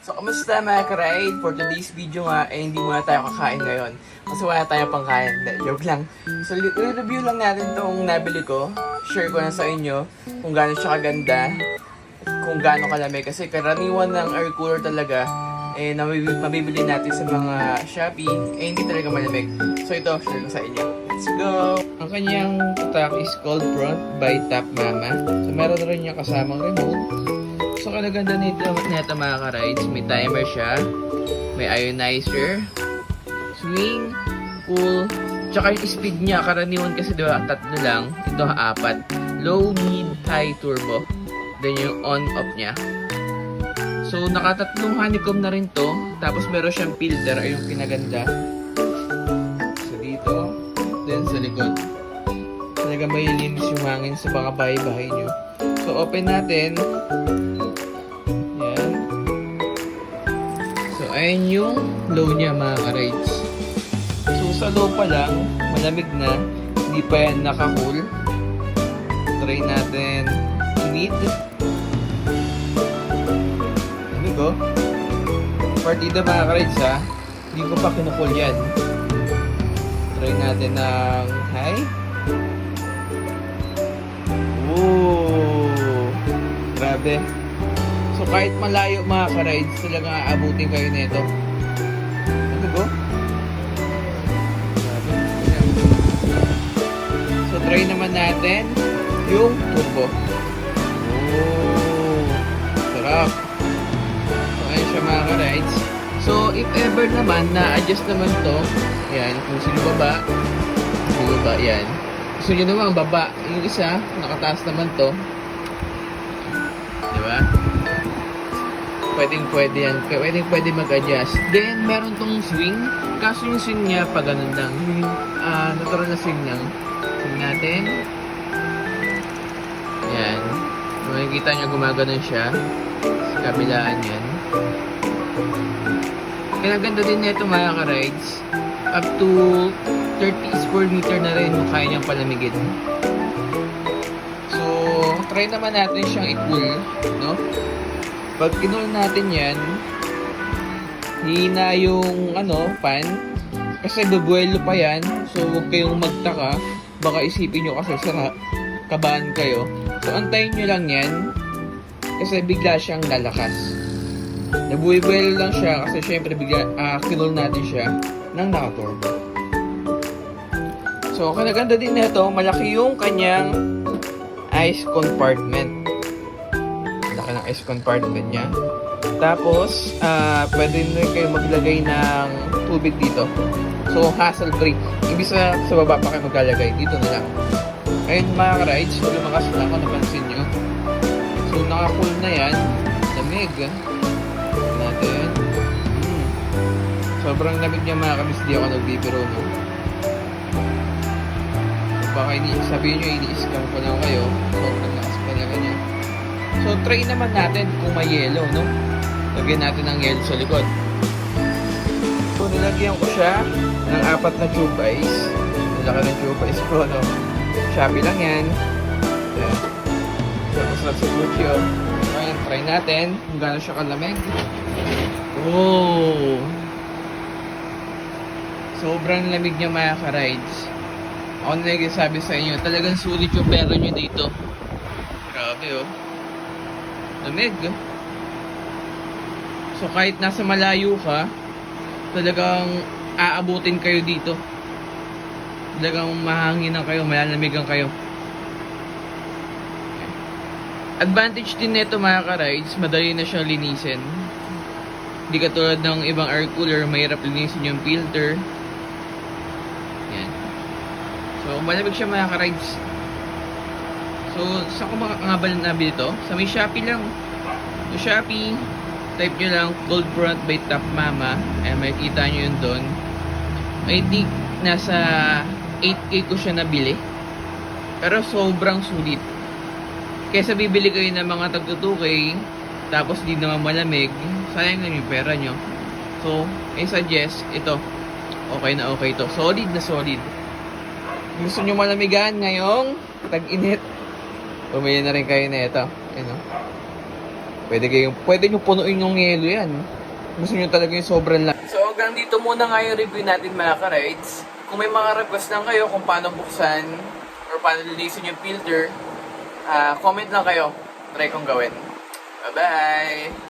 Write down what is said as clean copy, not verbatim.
So, kamusta mga ka-ride? For today's video nga, hindi muna tayo kakain ngayon. Kasi wala tayo pang kain. Joke lang. So, review lang natin itong nabili ko. Share ko na sa inyo kung gaano siya kaganda, kung gaano kalamig. Kasi karaniwan ng air cooler talaga, mabibili natin sa mga Shopee, hindi talaga malamig. So, ito, share ko sa inyo. Let's go! Ang kanyang tatak is cold front by Top Mama. So, meron na rin niya kasamang remote. So, kalaganda nito mga ka-rides, may timer siya, may ionizer, swing, cool, tsaka yung speed niya, karaniwan kasi diba, tatlo lang, ito 4, low, mid, high, turbo, then yung on-off niya. So, nakatatlong honeycomb na rin to, tapos meron siyang filter, ay yung pinaganda. So, dito, then sa likod. Talaga may linis yung hangin sa mga bahay-bahay nyo. So, open natin. Ayan yung low niya mga ka-rides. So sa low pa lang, malamig na, hindi pa yan naka-cool. Try natin mid. Ano ko? Partida mga ka-rides ha, hindi ko pa kinukul yan. Try natin ng high. Ooh, grabe. So kahit malayo mga ka-rides, talagang aabutin kayo nito. Ano go? So try naman natin yung turbo. Oh, sarap. So ayun siya mga ka-rides. So if ever naman na-adjust naman to, yan, kung sino baba, yan. Gusto nyo naman baba, yung isa, nakataas naman to. Diba? Pwede yan. Pwede mag-adjust. Then, meron tong swing. Kaso yung swing niya, pag ganun lang. Yung natural na swing lang. Swing natin. Yan. Makikita nyo gumaganon siya. Sa kabilaan yan. Kinaganda din nito mga ka-rides. Up to 30 square meter na rin yung kaya niyang palamigin. So, try naman natin siyang i-cool. No? Pag kinul natin yan, hina yung fan, kasi bubuelo pa yan, so huwag kayong magtaka, baka isipin nyo kasi kabahan kayo. So antayin nyo lang yan, kasi bigla siyang lalakas. Nabubuelo lang siya, kasi syempre bigla, kinul natin siya ng naka-turbo. So kanaganda din nito, malaki yung kanyang ice compartment. Ng ice compartment niya. Tapos, pwede rin kayo maglagay ng tubig dito. So, hassle-free. Ibig sa baba pa kayo maglalagay. Dito na lang. Ayun mga ka-rides, lumakas na ako, napansin nyo. So, naka-cool na yan. Lamig. Natin. Sobrang lamig niya mga ka-rides. Di ako nagbibiro, no? Baka sabihin nyo, ini-scam ko lang kayo. Sobrang lakas pa na ganyan. So, try naman natin kung may yellow, no? Lagyan natin ng yellow sa likod. So, nilagyan ko siya ng 4 na tube ice. Nilaki ng tube ice ko, no? Shopee lang yan. Ayan. Tapos lang sa Gucci, oh. Ayan, try natin kung gano'n siya kalamig. Oh! Sobrang lamig niya mga ka-rides. Ako na nagsasabi sa inyo, talagang sulit yung pera nyo dito. Grabe, oh. Lamig. So kahit nasa malayo ka, talagang aabutin kayo dito. Talagang mahanginan kayo, malalamigan kayo. Advantage din nito mga ka-rides, madali na siyang linisin. Hindi katulad ng ibang air cooler, mahirap linisin yung filter. Yan. So malamig siya mga ka-rides. So, saan ko nga ba nabili ito? Sa may Shopee lang. So, Shopee, type nyo lang Cold Front by Top Mama. Makikita nyo yun doon. I think nasa 8K ko siya nabili. Pero sobrang sulit. Kaysa bibili kayo ng mga tag 2K, tapos di naman malamig, sayang lang yung pera nyo. So, I suggest ito. Okay na okay to. Solid na solid. Gusto nyo malamigan ngayong tag-init? Bumili na rin kayo na ito. Pwede nyo punuin yung yelo yan. Gusto nyo talaga yung sobrang lang. So hanggang dito muna nga yung review natin mga ka-rides. Kung may mga request lang kayo kung paano buksan or paano linisin yung filter, comment lang kayo. Try kong gawin. Bye-bye!